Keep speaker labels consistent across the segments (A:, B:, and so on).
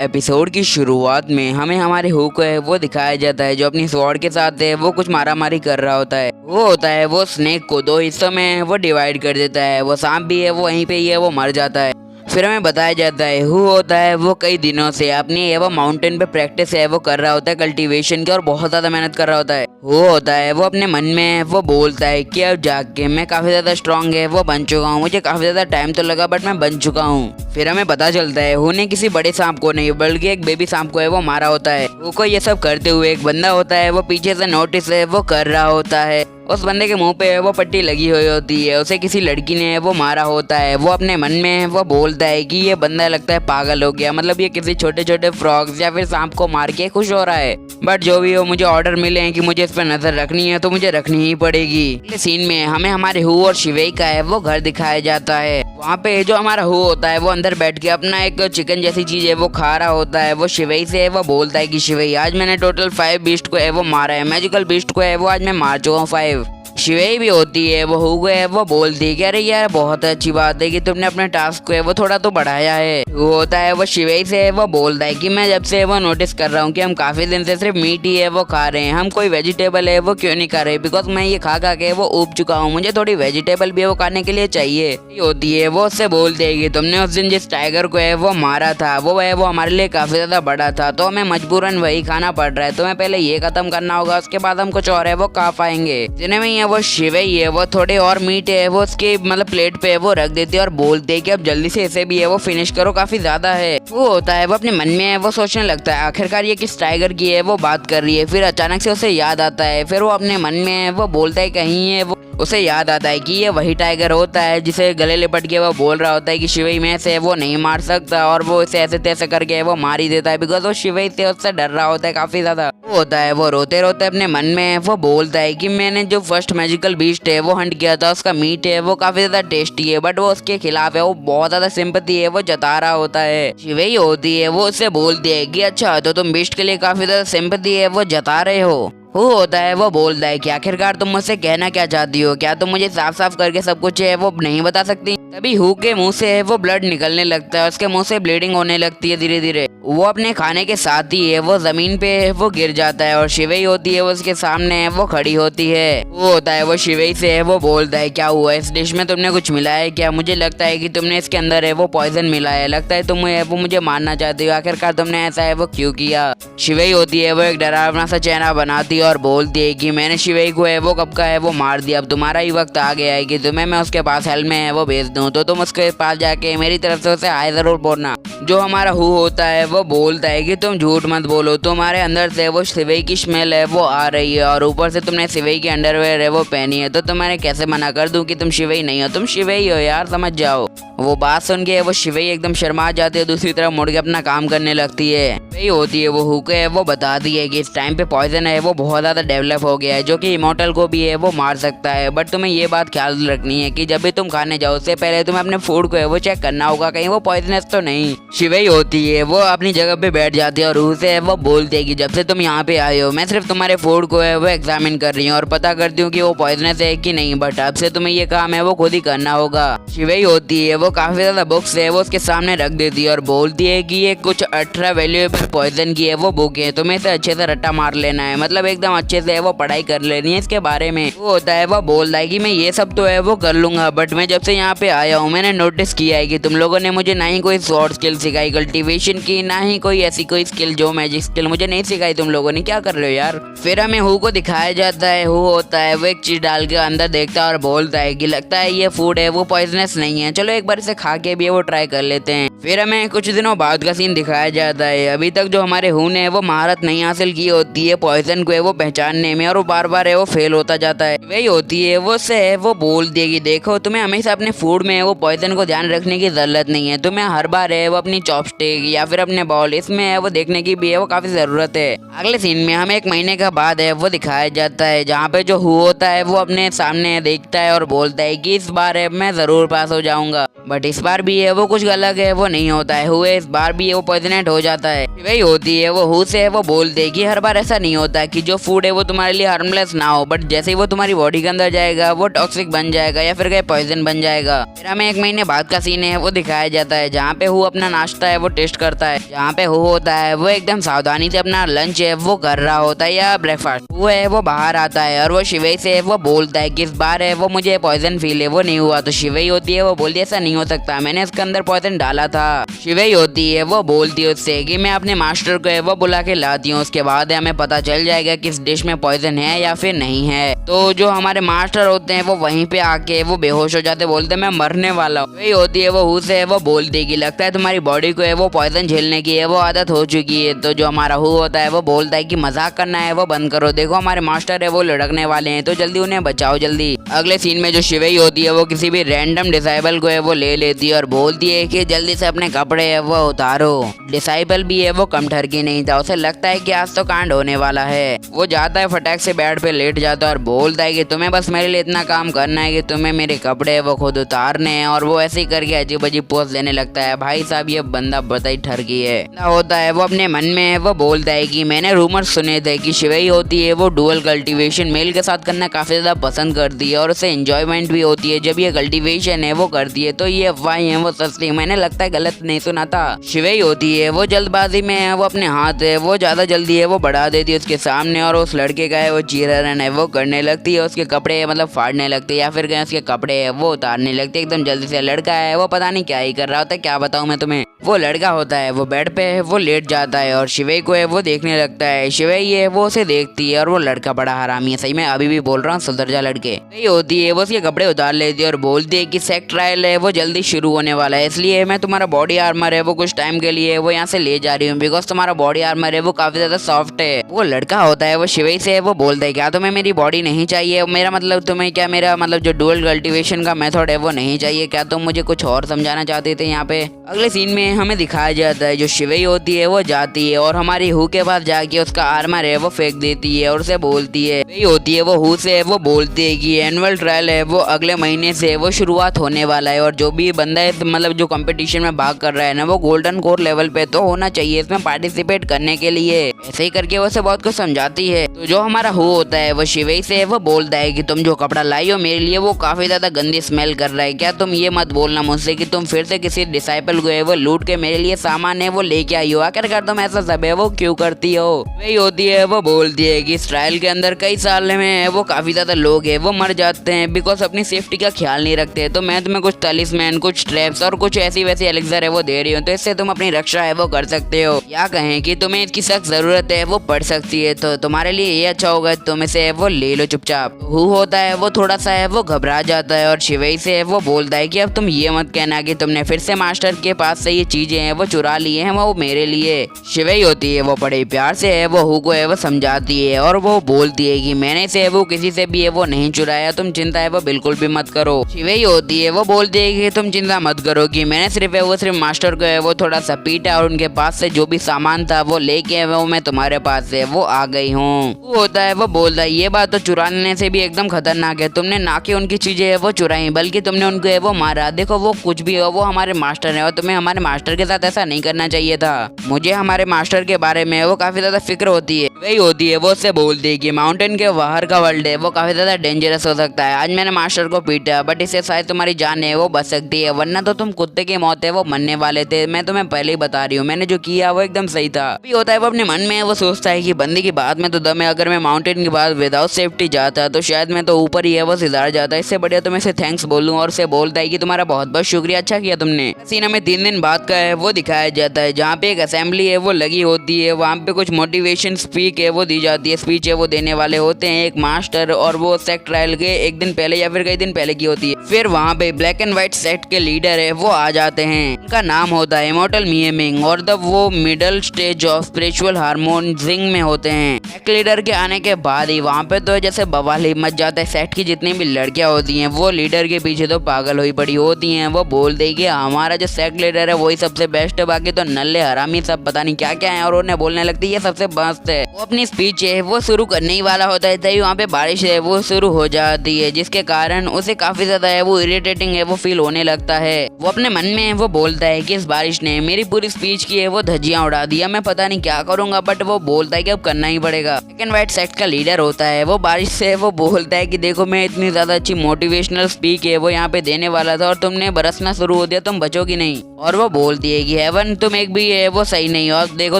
A: Episode की शुरुआत में हमें हमारे हू को है वो दिखाया जाता है जो अपनी स्वॉर्ड के साथ है वो कुछ मारामारी कर रहा होता है। वो होता है वो स्नेक को दो हिस्सों में वो डिवाइड कर देता है। वो सांप भी है वो वहीं पे ही है वो मर जाता है। फिर हमें बताया जाता है हू होता है वो कई दिनों से अपनी वो माउंटेन पे प्रैक्टिस है वो कर रहा होता है कल्टीवेशन की और बहुत ज्यादा मेहनत कर रहा होता है। वो होता है वो अपने मन में वो बोलता है कि अब जाके मैं काफी ज्यादा स्ट्रांग है वो बन चुका हूँ। मुझे काफी ज्यादा टाइम तो लगा बट मैं बन चुका हूँ। फिर हमें पता चलता है हू ने किसी बड़े सांप को नहीं बल्कि एक बेबी सांप को है वो मारा होता है। हू को ये सब करते हुए एक बंदा होता है वो पीछे से नोटिस है वो कर रहा होता है। उस बंदे के मुंह पे वो पट्टी लगी हुई होती है। उसे किसी लड़की ने वो मारा होता है। वो अपने मन में वो बोलता है कि ये बंदा लगता है पागल हो गया, मतलब ये किसी छोटे छोटे फ्रॉग्स या फिर सांप को मार के खुश हो रहा है। बट जो भी हो मुझे ऑर्डर मिले हैं कि मुझे इस पर नजर रखनी है तो मुझे रखनी ही पड़ेगी। अगले सीन में हमें हमारे हू और शिवेई का है वो घर दिखाया जाता है। वहाँ पे जो हमारा हू होता है वो अंदर बैठ के अपना एक चिकन जैसी चीज है वो खा रहा होता है। वो शिवेई से वो बोलता है कि शिवेई आज मैंने टोटल 5 बीस्ट को है वो मारा है, मैजिकल बीस्ट को है वो आज मैं मार चुका हूँ 5। शिवेई भी होती है वो हू है वो बोलती है कि अरे यार बहुत अच्छी बात है कि तुमने अपने टास्क को है वो थोड़ा तो बढ़ाया है। वो होता है वो शिवेई से वो बोलता है कि मैं जब से वो नोटिस कर रहा हूँ कि हम काफी दिन से सिर्फ मीट ही है वो खा रहे हैं, हम कोई वेजिटेबल है वो क्यों नहीं खा रहे, बिकॉज मैं ये खा खा के वो ऊब चुका हूँ, मुझे थोड़ी वेजिटेबल भी है वो खाने के लिए चाहिए। होती है वो उससे बोलती है कि तुमने उस दिन जिस टाइगर को है वो मारा था वो है वो हमारे लिए काफी ज्यादा बड़ा था तो हमें मजबूरन वही खाना पड़ रहा है, तुम्हें पहले ये खत्म करना होगा उसके बाद हम कुछ और है वो खा पाएंगे। जिन्हें में वो शिवेई है वो थोड़े और मीट है वो उसके मतलब प्लेट पे वो रख देती है और बोलते है कि अब जल्दी से इसे भी है वो फिनिश करो, काफी ज्यादा है। वो होता है वो अपने मन में है वो सोचने लगता है आखिरकार ये किस टाइगर की है वो बात कर रही है। फिर अचानक से उसे याद आता है। फिर वो अपने मन में है वो बोलता है कहीं है वो उसे याद आता है कि ये वही टाइगर होता है जिसे गले लिपट के वो बोल रहा होता है कि शिवेई में से वो नहीं मार सकता और वो इसे ऐसे तैसे करके वो मार ही देता है बिकॉज वो शिवेई से उससे डर रहा होता है काफी ज्यादा। वो होता है वो रोते रोते अपने मन में वो बोलता है कि मैंने जो फर्स्ट मैजिकल बीस्ट है वो हंट किया था उसका मीट है वो काफी ज्यादा टेस्टी है बट वो उसके खिलाफ है वो बहुत ज्यादा सिंपैथी है वो जता रहा होता है। शिवेई होती है वो उससे बोलती है कि अच्छा तो तुम बीस्ट के लिए काफी ज्यादा सिंपैथी है वो जता रहे हो। वो होता है वो बोलता है कि आखिरकार तुम मुझसे कहना क्या चाहती हो, क्या तुम मुझे साफ साफ करके सब कुछ है वो नहीं बता सकती। तभी हू के मुंह से है वो ब्लड निकलने लगता है, उसके मुंह से ब्लीडिंग होने लगती है धीरे धीरे। वो अपने खाने के साथ ही है वो जमीन पे वो गिर जाता है और शिवेई होती है वो उसके सामने है वो खड़ी होती है। वो होता है वो शिवेई से है वो बोलता है क्या हुआ इस डिश में तुमने कुछ मिलाया है क्या, मुझे लगता है कि तुमने इसके अंदर है वो पॉइजन मिलाया है, लगता है तुम वो मुझे मारना चाहती हो, आखिरकार तुमने ऐसा है वो क्यों किया। शिवेई होती है वो एक डरावना सा चेहरा बनाती है और बोलती है कि मैंने शिवेई को है वो कब का है वो मार दिया, अब तुम्हारा ही वक्त आ गया है कि तुम्हें मैं उसके पास हेल में है वो भेज दूं, तो तुम उसके पास जाके मेरी तरफ से उसे हाय जरूर बोलना। जो हमारा हू होता है वो बोलता है कि तुम झूठ मत बोलो, तुम्हारे अंदर से वो शिवेई की स्मेल है वो आ रही है और ऊपर से तुमने शिवेई की अंडरवेयर है वो पहनी है, तो तुम्हारे कैसे मना कर दूं कि तुम शिवेई नहीं हो, तुम शिवेई हो यार, समझ जाओ। वो बात सुन के वो शिवेई एकदम शर्मा जाती है, दूसरी तरफ मुड़ के अपना काम करने लगती है। वही होती है वो हू के वो बताती है कि इस टाइम पे पॉइजन है वो बहुत ज्यादा डेवलप हो गया है जो कि इमॉर्टल को भी है वो मार सकता है, बट तुम्हें ये बात ख्याल रखनी है कि जब भी तुम खाने जाओ उससे पहले तुम्हें अपने फूड को है वो चेक करना होगा कहीं वो पॉइजनस तो नहीं। शिवेई होती है वो अपनी जगह पे बैठ जाती है और हू से वो बोलती है कि जब से तुम यहाँ पे आए हो मैं सिर्फ तुम्हारे फूड को है वो एग्जामिन कर रही हूँ और पता करती हूँ कि वो पॉइजनस है कि नहीं, बट अब से तुम्हें ये काम है वो खुद ही करना होगा। शिवेई होती है वो काफी ज्यादा बुक्स है वो उसके सामने रख देती है और बोलती है कि ये कुछ 18 वैल्यूएबल पॉइजन की है वो बुक है, तुम्हें इसे अच्छे से रट्टा मार लेना है, मतलब एकदम अच्छे से है वो पढ़ाई कर लेनी है इसके बारे में। वो होता है वो बोल रहा है कि मैं ये सब तो है वो कर लूंगा बट मैं जब से यहाँ पे आया हूँ मैंने नोटिस किया है कि तुम लोगों ने मुझे ना ही कोई स्वॉर्ड स्किल सिखाई कल्टीवेशन की, ना ही कोई ऐसी कोई स्किल जो मैजिक स्किल मुझे नहीं सिखाई, तुम लोगों ने क्या कर रहे हो यार। फिर हमें हू को दिखाया जाता है, हू होता है वो एक चीज डाल के अंदर देखता है और बोलता है कि लगता है ये फूड है वो पॉइजनस नहीं है, चलो एक बार इसे खा के भी वो ट्राई कर लेते हैं। फिर हमें कुछ दिनों बाद का सीन दिखाया जाता है। अभी तक जो हमारे हू ने वो महारत नहीं हासिल की होती है पॉइजन को है वो पहचानने में और वो बार बार है वो फेल होता जाता है। वही होती है वो से वो बोल देगी देखो तुम्हें हमेशा अपने फूड में वो पॉइजन को ध्यान रखने की जरूरत नहीं है, तुम्हें हर बार है वो अपनी चॉपस्टिक या फिर अपने बॉल इसमें है वो देखने की भी है वो काफी जरूरत है। अगले सीन में हमें एक महीने का बाद है वो दिखाया जाता है जहाँ पे जो हू होता है वो अपने सामने देखता है और बोलता है कि इस बार है मैं जरूर पास हो जाऊंगा, बट इस बार भी है वो कुछ अलग है वो नहीं होता है, हुए इस बार भी है वो पॉइजनेट हो जाता है। वही होती है वो हू से वो बोलते कि हर बार ऐसा नहीं होता कि जो फूड है वो तुम्हारे लिए हार्मलेस ना हो, बट जैसे ही वो तुम्हारी बॉडी के अंदर जाएगा वो टॉक्सिक बन जाएगा या फिर कहीं पॉइजन बन जाएगा। फिर हमें एक महीने बाद का सीन है वो दिखाया जाता है जहाँ पे हू अपना नाश्ता है वो टेस्ट करता है। जहाँ पे हु होता है वो एकदम सावधानी से अपना लंच है वो कर रहा होता है या ब्रेकफास्ट। वो है वो बाहर आता है और वो शिवई से वो बोलता है कि इस बार है वो मुझे पॉइजन फील है वो नहीं हुआ। तो शिवई होती है वो बोलती है ऐसा नहीं हो सकता, मैंने इसके अंदर पॉइजन डाला था। शिवई होती है वो बोलती है उससे कि मैं अपने मास्टर को है वो बुला के लाती हूँ, उसके बाद हमें पता चल जाएगा कि इस डिश में पॉइजन है या फिर नहीं है। तो जो हमारे मास्टर होते हैं वो वहीं पे आके वो बेहोश हो जाते, बोलते मैं मरने वाला हूँ। वही होती है वो हु से वो बोलती है कि लगता है तुम्हारी बॉडी को है वो पॉइजन झेलने की है वो आदत हो चुकी है। तो जो हमारा हु होता है वो बोलता है कि मजाक करना है वो बंद करो, देखो हमारे मास्टर है वो लुढ़कने वाले हैं, तो जल्दी उन्हें बचाओ जल्दी। अगले सीन में जो शिवई होती है वो किसी भी रैंडम डिसाइबल को है वो ले लेती है और बोलती है कि जल्दी से अपने कपड़े है वो उतारो। डिसाइबल भी है वो कम ठरकी नहीं था, उसे लगता है कि आज तो कांड होने वाला है। वो जाता है फटाक से बेड पे लेट जाता है और बोलता है कि तुम्हें बस मेरे लिए इतना काम करना है कि तुम्हें मेरे कपड़े वो खुद उतारने हैं। और वो ऐसे ही करके अजीब अजीब पोज लेने लगता है। भाई साहब ये बंदा बताई ठरकी है। होता है वो अपने मन में वो बोलता है कि मैंने रूमर सुने थे कि शिवई होती है वो डुअल कल्टीवेशन मेल के साथ करना काफी ज्यादा पसंद करती है और उसे एंजॉयमेंट भी होती है जब ये कल्टीवेशन है वो करती है। तो ये अफवाहें हैं वो सच थी, मैंने लगता है गलत नहीं सुना था। शिवई होती है वो जल्दबाजी में है वो अपने हाथ है वो ज्यादा जल्दी है वो बढ़ा देती है उसके सामने और उस लड़के का है वो चीरहरण है वो करने लगती है, उसके कपड़े मतलब फाड़ने लगती है या फिर कहीं उसके कपड़े है वो उतारने लगते है एकदम जल्दी से। लड़का है वो पता नहीं क्या ही कर रहा होता है, क्या बताऊं मैं तुम्हें। वो लड़का होता है वो बेड पे है वो लेट जाता है और शिवई को है वो देखने लगता है। शिवई है वो उसे देखती है और वो लड़का बड़ा हरामी है, सही में अभी भी बोल रहा हूँ सुधर जा लड़के। वही होती है वो उसके कपड़े उतार लेती है और बोलती है कि सेक्स ट्रायल है वो जल्दी शुरू होने वाला है, इसलिए मैं तुम्हारा बॉडी आर्मर है वो कुछ टाइम के लिए वो यहाँ से ले जा रही हूँ बिकॉज तुम्हारा बॉडी आर्मर है वो काफी ज्यादा सॉफ्ट है। वो लड़का होता है वो शिवई से वो बोलता है क्या तुम्हें मेरी बॉडी नहीं चाहिए, मेरा मतलब तुम्हें क्या मेरा मतलब जो डुअल कल्टीवेशन का मेथड है वो नहीं चाहिए क्या, तुम मुझे कुछ और समझाना चाहते थे यहाँ पे। अगले सीन में हमें दिखाया जाता है जो शिवई होती है वो जाती है और हमारी हु के पास जाके उसका आर्मर है वो फेंक देती है और उसे बोलती है। वही होती है वो हु से वो बोलती है कि एनुअल ट्रायल है वो अगले महीने से वो शुरुआत होने वाला है और जो भी बंदा है मतलब जो कंपटीशन में भाग कर रहा है ना वो गोल्डन कोर लेवल पे तो होना चाहिए इसमें पार्टिसिपेट करने के लिए। ऐसे ही करके वो उसे बहुत कुछ समझाती है। तो जो हमारा हु होता है वो शिवई से वो बोलता है कि तुम जो कपड़ा लाई हो मेरे लिए वो काफी ज्यादा गंदी स्मेल कर रहा है, क्या तुम ये मत बोलना मुझसे कि तुम फिर से किसी डिसाइपल को है वो लूट के मेरे लिए सामान है वो लेके आई हो, आखिरकार तुम ऐसा सब है वो क्यों करती हो। वही होती है वो बोलती है कि इस ट्रायल के अंदर कई साल में वो काफी ज्यादा लोग है वो मर जाते हैं बिकॉज अपनी सेफ्टी का ख्याल नहीं रखते, तो मैं तुम्हें कुछ टलिस्मैन कुछ ट्रैप्स और कुछ ऐसी वैसी एलिक्सर है वो दे रही हूँ, तो इससे तुम अपनी रक्षा है वो कर सकते हो या कहें कि तुम्हें इसकी सख्त जरूरत है वो पड़ सकती है, तो तुम्हारे लिए ये अच्छा होगा तुम इसे वो ले लो चुपचाप। हु होता है वो थोड़ा सा है वो घबरा जाता है और शिवई से वो बोलता है कि अब तुम ये मत कहना कि तुमने फिर से मास्टर के पास से ये चीजें हैं वो चुरा ली हैं वो मेरे लिए। शिवई होती है वो बड़े प्यार से है वो हु को है वो समझाती है और वो बोलती है कि मैंने से वो किसी से भी है वो नहीं चुराया, तुम चिंता है वो बिल्कुल भी मत करो। शिवई होती है वो बोलती है कि तुम चिंता मत करो कि मैंने सिर्फ मास्टर को है वो थोड़ा सा पीटा और उनके पास से जो भी सामान था वो लेके वो मैं तुम्हारे पास से वो आ गई हूँ। वो होता है वो बोलता है ये बात तो चुराने से भी एकदम खतरनाक है, तुमने ना कि उनकी चीजें है वो चुराई बल्कि तुमने उनको है वो मारा, देखो वो कुछ भी हो वो हमारे मास्टर है और तुम्हें हमारे मास्टर के साथ ऐसा नहीं करना चाहिए था। मुझे हमारे मास्टर के बारे में वो काफी ज्यादा फिक्र होती है। वही होती है वो उससे बोलती है कि माउंटेन के बाहर का वर्ल्ड है वो काफी ज्यादा डेंजरस हो सकता है, आज मैंने मास्टर को पीटा बट इससे शायद तुम्हारी जान है वो बच सकती है, वरना तो तुम कुत्ते की मौत है वो मरने वाले थे, मैं तुम्हें पहले ही बता रही हूँ मैंने जो किया वो एकदम सही था। अभी होता है वो अपने मन में वो सोचता है कि बंदे की बात में तो दम है, अगर मैं माउंटेन के बाद विदाउट सेफ्टी जाता तो शायद मैं तो ऊपर ही है वो सिधार जाता, इससे बढ़िया तो मैं इसे थैंक्स बोलूँ और उसे बोलता है कि तुम्हारा बहुत बहुत शुक्रिया, अच्छा किया तुमने। सीन हमें 3 दिन बाद का है वो दिखाया जाता है जहाँ पे एक असेंबली है वो लगी होती है, वहाँ पे कुछ मोटिवेशन स्पीच है वो दी जाती है, स्पीच है वो देने वाले होते हैं एक मास्टर और वो सेक्ट ट्रायल के एक दिन पहले या फिर कई दिन पहले की होती है। फिर वहाँ पे ब्लैक एंड व्हाइट सेक्ट के लीडर है वो आ जाते हैं, उनका नाम होता है इमॉर्टल मिएमिंग और तब वो मिडल स्टेज ऑफ स्पिरिचुअल हार्मोनिजिंग में होते हैं। सेक्ट लीडर के आने के बाद ही वहाँ पे तो जैसे बवाल ही मच जाता है, सेक्ट की जितनी भी लड़कियां होती हैं वो लीडर के पीछे तो पागल हुई पड़ी होती हैं, वो बोल दे कि हमारा जो सेक्ट लीडर है वही सबसे बेस्ट है, बाकी तो नल्ले हरामी सब पता नहीं क्या क्या है, और उन्हें बोलने लगती है ये सबसे मस्त है। वो अपनी स्पीच है वो शुरू करने ही वाला होता है तभी वहाँ पे बारिश है वो शुरू हो जाती है, जिसके कारण उसे काफी ज्यादा है वो इरिटेटिंग है वो फील होने लगता है। वो अपने मन में वो बोलता है कि इस बारिश ने मेरी पूरी स्पीच की है वो धज्जियां उड़ा दिया, मैं पता नहीं क्या करूंगा, बट वो बोलता है कि अब करना ही पड़ेगा। ब्लैक एंड व्हाइट सेक्ट का लीडर होता है वो बारिश से वो बोलता है कि देखो मैं इतनी ज्यादा अच्छी मोटिवेशनल स्पीच है वो यहाँ पे देने वाला था और तुमने बरसना शुरू हो दिया, तुम बचोगी नहीं। और वो बोलती है कि हेवन तुम स्नेक भी है वो सही नहीं, और देखो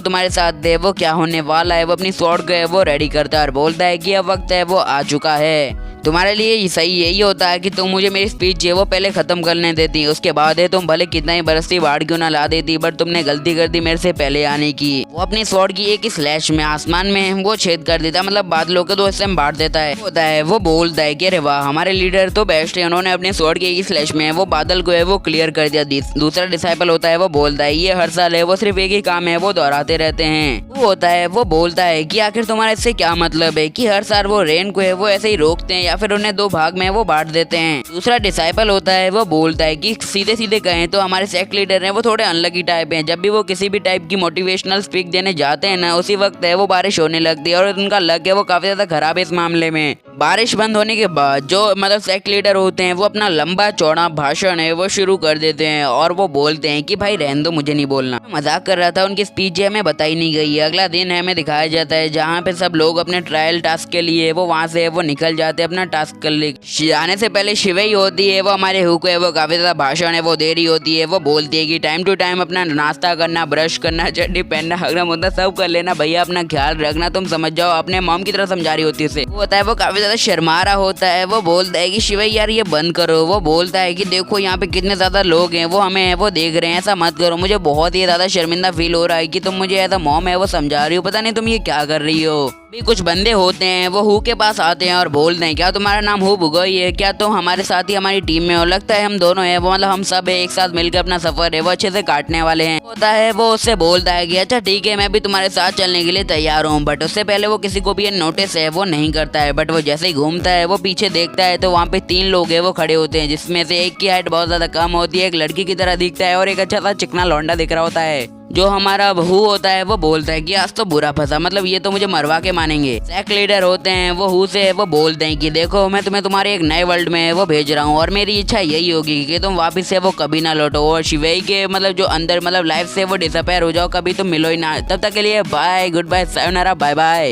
A: तुम्हारे साथ है वो क्या होने वाला है। वो अपनी स्वॉर्ड को है वो रेडी करता है और बोलता है कि अब वक्त है वो आ चुका है। तुम्हारे लिए सही यही होता है कि तुम मुझे मेरी स्पीच जो है वो पहले खत्म करने देती, उसके बाद है तुम भले कितना ही बरसती बाढ़ क्यों ना ला देती, बट तुमने गलती कर दी मेरे से पहले आने की। वो अपनी स्वॉर्ड की एक स्लैश में आसमान में वो छेद कर देता, मतलब बादलों के दो हिस्से में बांट देता है। होता है वो बोलता है कि अरे वाह हमारे लीडर तो बेस्ट है, उन्होंने अपने स्वॉर्ड की एक स्लैश में वो बादल को है वो क्लियर कर दिया। दूसरा डिसाइपल होता है वो बोलता है ये हर साल है वो सिर्फ एक ही काम है वो दोहराते रहते हैं। वो होता है वो बोलता है कि आखिर तुम्हारा इससे क्या मतलब है कि हर साल वो रेन को है वो ऐसे ही रोकते हैं या फिर उन्हें दो भाग में वो बांट देते हैं। दूसरा डिसाइपल होता है वो बोलता है कि सीधे सीधे कहें तो हमारे सेक्ट लीडर हैं वो थोड़े अनलकी टाइप हैं, जब भी वो किसी भी टाइप की मोटिवेशनल स्पीच देने जाते हैं ना उसी वक्त है वो बारिश होने लगती है, और उनका लक है वो काफी ज्यादा खराब है इस मामले में। बारिश बंद होने के बाद जो मतलब सेक्ट लीडर होते हैं वो अपना लंबा चौड़ा भाषण है वो शुरू कर देते हैं और वो बोलते हैं कि भाई रहने दो मुझे नहीं बोलना। मजाक कर रहा था, उनकी स्पीच हमें बताई नहीं गई है। अगला दिन हमें दिखाया जाता है जहाँ पे सब लोग अपने ट्रायल टास्क के लिए वो वहाँ से वो निकल जाते हैं अपना टास्क कर ले। आने से पहले शिवई होती है वो हमारे हुक है वो काफी ज्यादा भाषण है वो दे रही होती है। वो बोलती है कि टाइम टू टाइम अपना नाश्ता करना, ब्रश करना, चड्डी पहनना, हगना मुद्दा सब कर लेना भैया, अपना ख्याल रखना, तुम समझ जाओ। अपने मॉम की तरह समझा रही होती है उसे। वो होता है वो काफी ज्यादा शर्मा रहा होता है। वो बोलता है कि शिवई यार ये बंद करो। वो बोलता है कि देखो यहाँ पे कितने ज्यादा लोग हैं वो हमें वो देख रहे हैं, ऐसा मत करो। मुझे बहुत ही ज्यादा शर्मिंदा फील हो रहा है कि तुम मुझे ऐसा मॉम है वो समझा रही हो, पता नहीं तुम ये क्या कर रही हो। भी कुछ बंदे होते हैं वो हु के पास आते हैं और बोलते हैं क्या तुम्हारा नाम हु बुगोई है, क्या तुम हमारे साथ ही हमारी टीम में हो? लगता है हम दोनों हैं वो, मतलब हम सब है एक साथ मिलकर अपना सफर है वो अच्छे से काटने वाले हैं। होता है वो उससे बोलता है कि अच्छा ठीक है मैं भी तुम्हारे साथ चलने के लिए तैयार हूँ, बट उससे पहले वो किसी को भी ये नोटिस है वो नहीं करता है। बट वो जैसे ही घूमता है वो पीछे देखता है तो वहाँ पे 3 लोग है वो खड़े होते हैं, जिसमें से एक की हाइट बहुत ज्यादा कम होती है, एक लड़की की तरह दिखता है और एक अच्छा सा चिकना लौंडा दिख रहा होता है। जो हमारा हु होता है वो बोलता है कि आज तो बुरा फंसा, मतलब ये तो मुझे मरवा के मानेंगे। सेक्ट लीडर होते हैं वो हु से वो बोलते हैं कि देखो मैं तुम्हें तुम्हारे एक नए वर्ल्ड में वो भेज रहा हूँ और मेरी इच्छा यही होगी कि तुम वापस से वो कभी ना लौटो और शिवई के मतलब जो अंदर मतलब लाइफ से वो डिसअपेयर हो जाओ, कभी तुम मिलो ही ना। तब तक के लिए बाय, गुड बाय, सायोनारा, बाय बाय।